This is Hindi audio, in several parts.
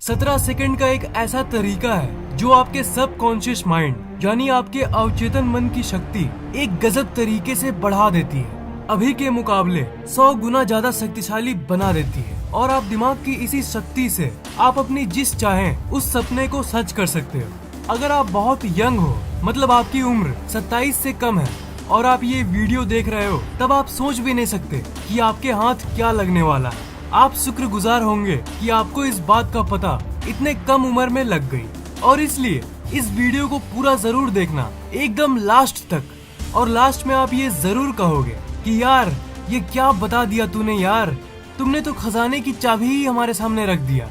17 सेकंड का एक ऐसा तरीका है जो आपके सबकॉन्शियस माइंड यानी आपके अवचेतन मन की शक्ति एक गजब तरीके से बढ़ा देती है। अभी के मुकाबले 100 गुना ज्यादा शक्तिशाली बना देती है और आप दिमाग की इसी शक्ति से आप अपनी जिस चाहें उस सपने को सच कर सकते हो। अगर आप बहुत यंग हो, मतलब आपकी उम्र 27 से कम है और आप ये वीडियो देख रहे हो, तब आप सोच भी नहीं सकते कि आपके हाथ क्या लगने वाला है। आप शुक्रगुजार होंगे कि आपको इस बात का पता इतने कम उम्र में लग गई। और इसलिए इस वीडियो को पूरा जरूर देखना एकदम लास्ट तक, और लास्ट में आप ये जरूर कहोगे कि यार ये क्या बता दिया तूने यार, तुमने तो खजाने की चाबी ही हमारे सामने रख दिया।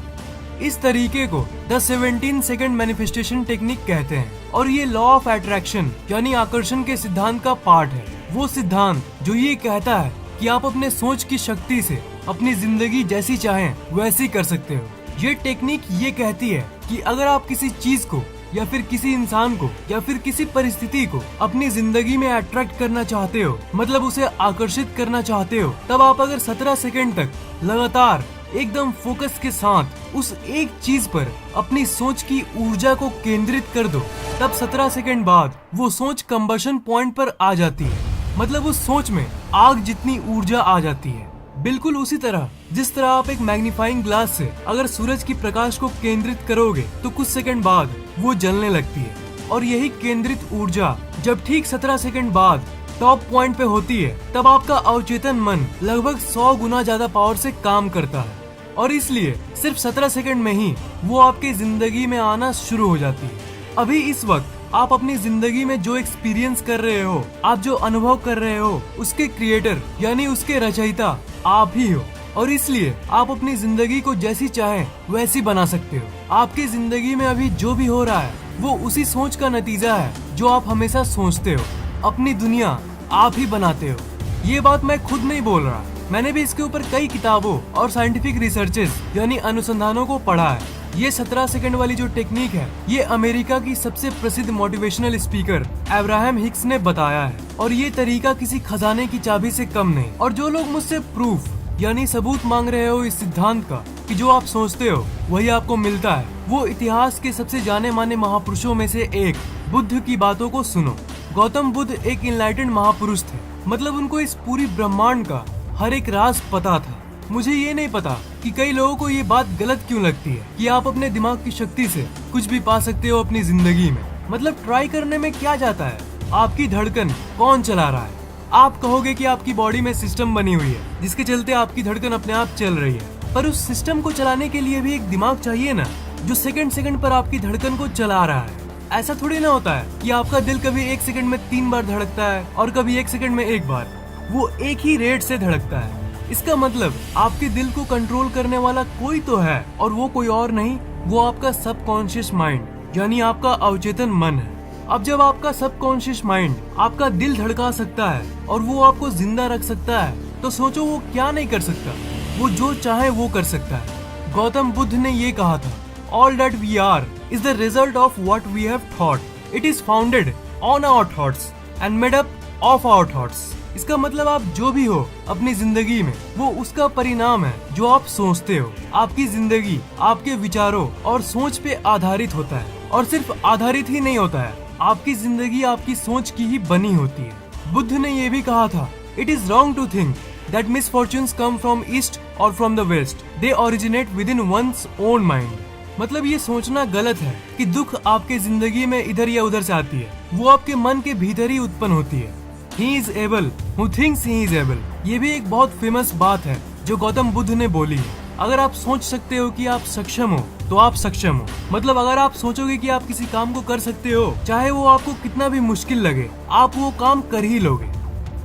इस तरीके को द 17 सेकंड मैनिफेस्टेशन टेक्निक कहते हैं और ये लॉ ऑफ अट्रैक्शन यानी आकर्षण के सिद्धांत का पार्ट है। वो सिद्धांत जो ये कहता है कि आप अपने सोच की शक्ति से अपनी जिंदगी जैसी चाहें वैसी कर सकते हो। ये टेक्निक ये कहती है कि अगर आप किसी चीज को या फिर किसी इंसान को या फिर किसी परिस्थिति को अपनी जिंदगी में अट्रैक्ट करना चाहते हो, मतलब उसे आकर्षित करना चाहते हो, तब आप अगर 17 सेकंड तक लगातार एकदम फोकस के साथ उस एक चीज पर अपनी सोच की ऊर्जा को केंद्रित कर दो, तब 17 सेकंड बाद वो सोच कंबशन पॉइंट पर आ जाती है। मतलब उस सोच में आग जितनी ऊर्जा आ जाती है। बिल्कुल उसी तरह जिस तरह आप एक मैग्नीफाइंग ग्लास से अगर सूरज की प्रकाश को केंद्रित करोगे तो कुछ सेकंड बाद वो जलने लगती है। और यही केंद्रित ऊर्जा जब ठीक 17 सेकंड बाद टॉप पॉइंट पे होती है, तब आपका अवचेतन मन लगभग 100 गुना ज्यादा पावर से काम करता है और इसलिए सिर्फ 17 सेकंड में ही वो आपके जिंदगी में आना शुरू हो जाती है। अभी इस वक्त आप अपनी जिंदगी में जो एक्सपीरियंस कर रहे हो, आप जो अनुभव कर रहे हो, उसके क्रिएटर यानी उसके रचयिता आप ही हो और इसलिए आप अपनी जिंदगी को जैसी चाहें वैसी बना सकते हो। आपकी जिंदगी में अभी जो भी हो रहा है वो उसी सोच का नतीजा है जो आप हमेशा सोचते हो। अपनी दुनिया आप ही बनाते हो। ये बात मैं खुद नहीं बोल रहा, मैंने भी इसके ऊपर कई किताबों और साइंटिफिक रिसर्चेस यानी अनुसंधानों को पढ़ा है। ये 17 सेकंड वाली जो टेक्निक है ये अमेरिका की सबसे प्रसिद्ध मोटिवेशनल स्पीकर अब्राहम हिक्स ने बताया है और ये तरीका किसी खजाने की चाबी से कम नहीं। और जो लोग मुझसे प्रूफ यानी सबूत मांग रहे हो इस सिद्धांत का कि जो आप सोचते हो वही आपको मिलता है, वो इतिहास के सबसे जाने माने महापुरुषों में से एक बुद्ध की बातों को सुनो। गौतम बुद्ध एक इनलाइटेंड महापुरुष थे, मतलब उनको इस पूरी ब्रह्मांड का हर एक राज पता था। मुझे ये नहीं पता कि कई लोगों को ये बात गलत क्यों लगती है कि आप अपने दिमाग की शक्ति से कुछ भी पा सकते हो अपनी जिंदगी में। मतलब ट्राई करने में क्या जाता है, आपकी धड़कन कौन चला रहा है? आप कहोगे कि आपकी बॉडी में सिस्टम बनी हुई है जिसके चलते आपकी धड़कन अपने आप चल रही है, पर उस सिस्टम को चलाने के लिए भी एक दिमाग चाहिए ना, जो सेकंड सेकंड पर आपकी धड़कन को चला रहा है। ऐसा थोड़ी ना होता है कि आपका दिल कभी 1 सेकंड में 3 बार धड़कता है और कभी 1 सेकंड में 1 बार, वो एक ही रेट से धड़कता है। इसका मतलब आपके दिल को कंट्रोल करने वाला कोई तो है और वो कोई और नहीं, वो आपका सबकॉन्शियस माइंड यानी आपका अवचेतन मन है। अब जब आपका सबकॉन्शियस माइंड आपका दिल धड़का सकता है और वो आपको जिंदा रख सकता है, तो सोचो वो क्या नहीं कर सकता। वो जो चाहे वो कर सकता है। गौतम बुद्ध ने ये कहा था, all that we are is the result of what we have thought, it is founded on our thoughts and made up of our thoughts. इसका मतलब आप जो भी हो अपनी जिंदगी में वो उसका परिणाम है जो आप सोचते हो। आपकी जिंदगी आपके विचारों और सोच पे आधारित होता है, और सिर्फ आधारित ही नहीं होता है, आपकी जिंदगी आपकी सोच की ही बनी होती है। बुद्ध ने ये भी कहा था, it is wrong to think that misfortunes come from east और from the west, they originate within one's own mind. मतलब ये सोचना गलत है कि दुख आपके जिंदगी में इधर या उधर से आती है, वो आपके मन के भीतर ही उत्पन्न होती है। He is able who thinks he is able, ये भी एक बहुत फेमस बात है जो गौतम बुद्ध ने बोली है। अगर आप सोच सकते हो कि आप सक्षम हो तो आप सक्षम हो। मतलब अगर आप सोचोगे कि आप किसी काम को कर सकते हो, चाहे वो आपको कितना भी मुश्किल लगे, आप वो काम कर ही लोगे।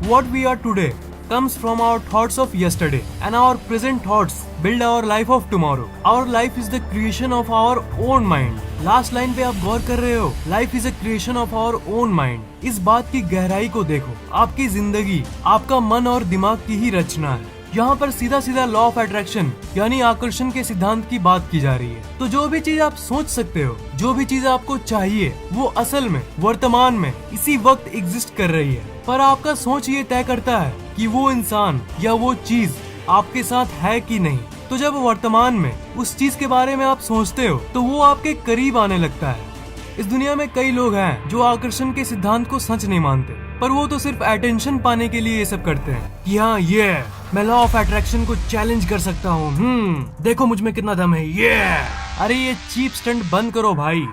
What we are today comes from our thoughts of yesterday and our present thoughts build our life of tomorrow. Our life is the creation of our own mind. Last line पे आप गौर कर रहे हो, life is a creation of our own mind. इस बात की गहराई को देखो, आपकी जिंदगी आपका मन और दिमाग की ही रचना है। यहाँ पर सीधा सीधा लॉ ऑफ अट्रैक्शन यानी आकर्षण के सिद्धांत की बात की जा रही है। तो जो भी चीज आप सोच सकते हो, जो भी चीज आपको चाहिए, वो असल में वर्तमान में इसी वक्त एग्जिस्ट कर रही है। पर आपका सोच ये तय करता है कि वो इंसान या वो चीज आपके साथ है कि नहीं। तो जब वर्तमान में उस चीज के बारे में आप सोचते हो तो वो आपके करीब आने लगता है। इस दुनिया में कई लोग हैं जो आकर्षण के सिद्धांत को सच नहीं मानते, पर वो तो सिर्फ अटेंशन पाने के लिए ये सब करते हैं कि हाँ ये मैं लॉ ऑफ अट्रैक्शन को चैलेंज कर सकता हूँ, देखो मुझ में कितना दम है, ये अरे ये चीप स्टंट बंद करो भाई।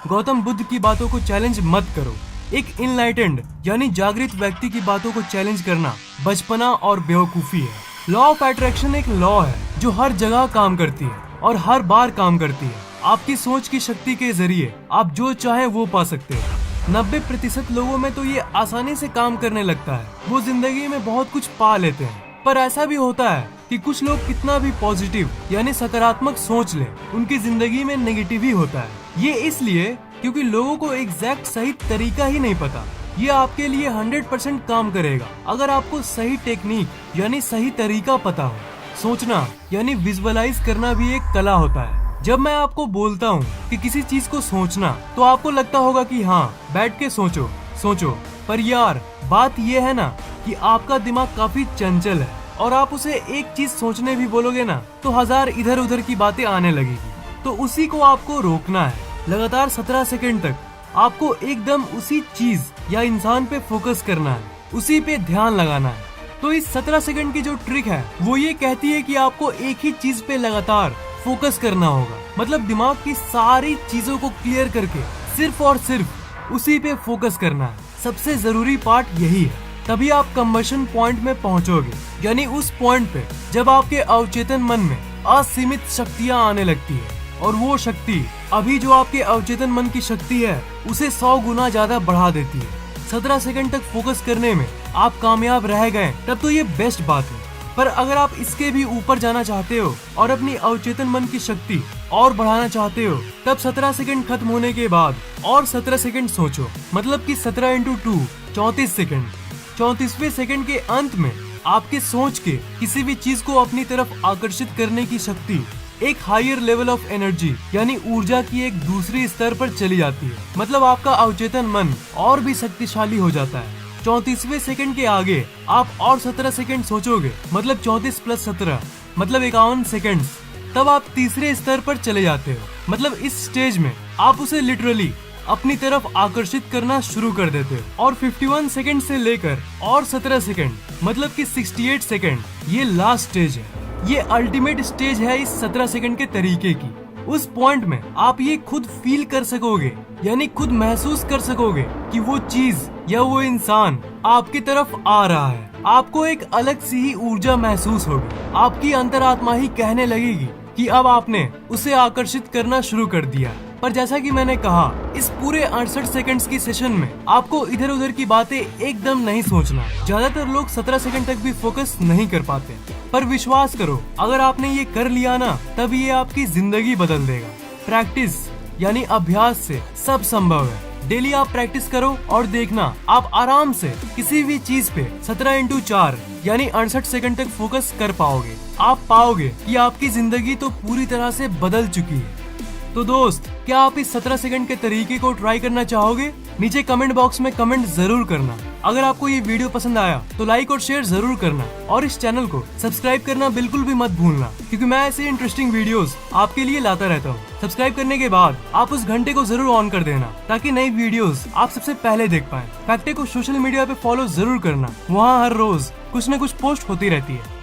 गौतम बुद्ध की बातों को चैलेंज मत करो। एक इनलाइटेंड यानी जागृत व्यक्ति की बातों को चैलेंज करना बचपना और बेवकूफी है। लॉ ऑफ अट्रैक्शन एक लॉ है जो हर जगह काम करती है और हर बार काम करती है। आपकी सोच की शक्ति के जरिए आप जो चाहे वो पा सकते हो। 90% लोगों में तो ये आसानी से काम करने लगता है, वो जिंदगी में बहुत कुछ पा लेते हैं। पर ऐसा भी होता है कि कुछ लोग कितना भी पॉजिटिव यानी सकारात्मक सोच ले, उनकी जिंदगी में नेगेटिव ही होता है। ये इसलिए क्योंकि लोगों को एग्जैक्ट सही तरीका ही नहीं पता। ये आपके लिए 100% काम करेगा अगर आपको सही टेक्निक यानी सही तरीका पता हो। सोचना यानी विजुअलाइज करना भी एक कला होता है। जब मैं आपको बोलता हूँ कि किसी चीज को सोचना, तो आपको लगता होगा कि हाँ बैठ के सोचो, पर यार बात ये है ना कि आपका दिमाग काफी चंचल है और आप उसे एक चीज सोचने भी बोलोगे ना तो 1000 इधर उधर की बातें आने लगेगी। तो उसी को आपको रोकना है। लगातार 17 सेकंड तक आपको एकदम उसी चीज या इंसान पे फोकस करना है, उसी पे ध्यान लगाना है। तो इस 17 सेकंड की जो ट्रिक है वो ये कहती है कि आपको एक ही चीज पे लगातार फोकस करना होगा। मतलब दिमाग की सारी चीजों को क्लियर करके सिर्फ और सिर्फ उसी पे फोकस करना है। सबसे जरूरी पार्ट यही है, तभी आप कंबशन पॉइंट में पहुंचोगे। यानी उस पॉइंट पे जब आपके अवचेतन मन में असीमित शक्तियां आने लगती है और वो शक्ति अभी जो आपके अवचेतन मन की शक्ति है उसे 100 गुना ज्यादा बढ़ा देती है। 17 सेकंड तक फोकस करने में आप कामयाब रह गए तब तो ये बेस्ट बात है। पर अगर आप इसके भी ऊपर जाना चाहते हो और अपनी अवचेतन मन की शक्ति और बढ़ाना चाहते हो, तब 17 सेकंड खत्म होने के बाद और 17 सेकंड सोचो। मतलब कि 17 × 2 34 सेकंड। 34वें सेकंड के अंत में आपके सोच के किसी भी चीज को अपनी तरफ आकर्षित करने की शक्ति एक हायर लेवल ऑफ एनर्जी यानी ऊर्जा की एक दूसरी स्तर पर चली जाती है। मतलब आपका अवचेतन मन और भी शक्तिशाली हो जाता है। 34वें सेकंड के आगे आप और 17 सेकंड सोचोगे, मतलब 34 + 17 मतलब 51 सेकंड। तब आप तीसरे स्तर पर चले जाते हो। मतलब इस स्टेज में आप उसे लिटरली अपनी तरफ आकर्षित करना शुरू कर देते हो। और 51 सेकंड से लेकर और 17 सेकंड मतलब कि 68 सेकंड ये लास्ट स्टेज है। ये अल्टीमेट स्टेज है इस 17 सेकंड के तरीके की। उस पॉइंट में आप ये खुद फील कर सकोगे, यानी खुद महसूस कर सकोगे कि वो चीज या वो इंसान आपकी तरफ आ रहा है। आपको एक अलग सी ही ऊर्जा महसूस होगी। आपकी अंतरात्मा ही कहने लगेगी कि अब आपने उसे आकर्षित करना शुरू कर दिया। पर जैसा कि मैंने कहा, इस पूरे 68 सेकंड्स की सेशन में आपको इधर उधर की बातें एकदम नहीं सोचना। ज्यादातर लोग 17 सेकंड तक भी फोकस नहीं कर पाते, पर विश्वास करो अगर आपने ये कर लिया ना, तब ये आपकी जिंदगी बदल देगा। प्रैक्टिस यानी अभ्यास से सब संभव है। डेली आप प्रैक्टिस करो और देखना आप आराम से किसी भी चीज पे 17 × 4 यानी 68 सेकंड तक फोकस कर पाओगे। आप पाओगे कि आपकी जिंदगी तो पूरी तरह से बदल चुकी है। तो दोस्त, क्या आप इस 17 सेकंड के तरीके को ट्राई करना चाहोगे? नीचे कमेंट बॉक्स में कमेंट जरूर करना। अगर आपको ये वीडियो पसंद आया तो लाइक और शेयर जरूर करना और इस चैनल को सब्सक्राइब करना बिल्कुल भी मत भूलना, क्योंकि मैं ऐसे इंटरेस्टिंग वीडियोस आपके लिए लाता रहता हूँ। सब्सक्राइब करने के बाद आप उस घंटे को जरूर ऑन कर देना ताकि नई वीडियोस आप सबसे पहले देख पाएं। फैक्टे को सोशल मीडिया पे फॉलो जरूर करना, वहाँ हर रोज कुछ न कुछ पोस्ट होती रहती है।